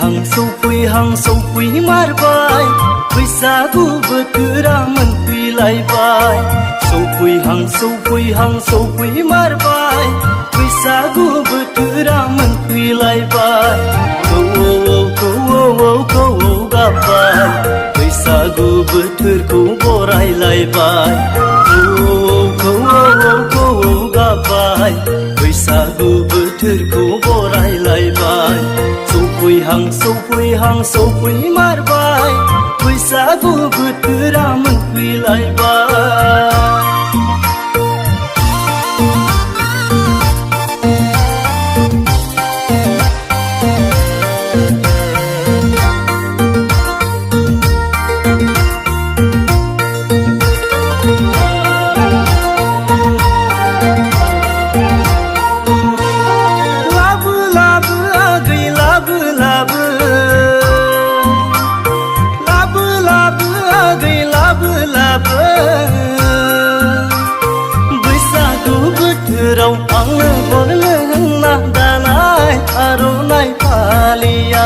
सौफै मारबाय बैसागु बोथोरा मोनफैलायबाय सौफै मारबाय बैसागु बोथोरा मोनफैलायबाय खौ गाबबाय बैसागु बोथोरखौ बरायलायबाय खौ गाबबाय बैसागु बोथोरखौ बरायलायबाय सौफै मारबाय बैसागु बोथोरा मोनफैलायबाय बैसागु बोथोराव आंनो हरनो होनना दानाय आर'नाइ फालिया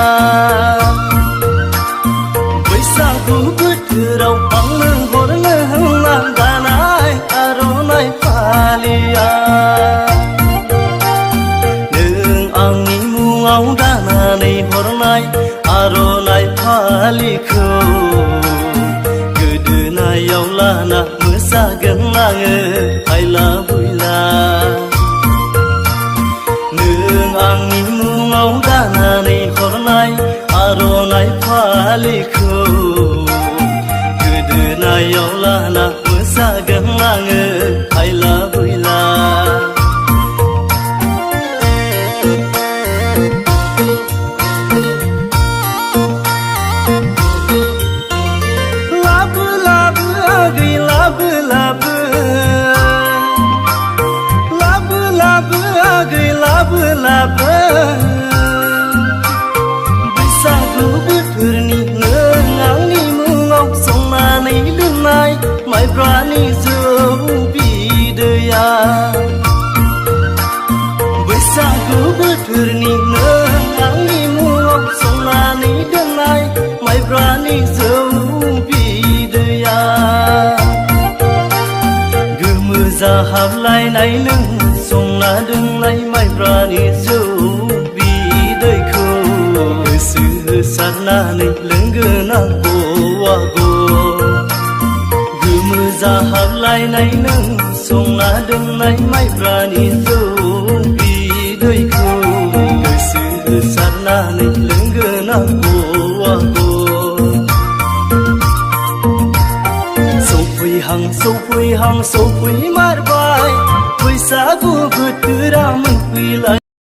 बैसागु बोथोराव आंनो हरनो होनना दानाय आर'नाइ फालिया नों आंनि मुङाव दानानै हरनाय आर'नाइ फालिखौ गोदोनायाव लाना मोसागोन आङो हायला हुइला नों आंनि मुङाव दानानै हरनाय आर'नाइ फालिखौ गोदोनायाव लाना मोसागोन आङो हायला हुइला बैसागु बोथोरनि नों आंनि मुङाव संनानै दोननाय माइब्रानि जौ बिदैया बैसागु बोथोरनि नों आंनि मुङाव संनानै दोननाय माइब्रानि जौ बिदैया गोमो जाहाबलायनाय नों संना दोननाय माइब्रानि जौ बिदैखौ गोसो होसारनानै लोंगोन आं गवागौ गोमो जाहाबलायनाय नों संना दोननाय माइब्रानि जौ बिदैखौ गोसो होसारनानै लोंगोन आं गवागौ सौफै मारबाय बैसागु बोथोरा मोनफैलाय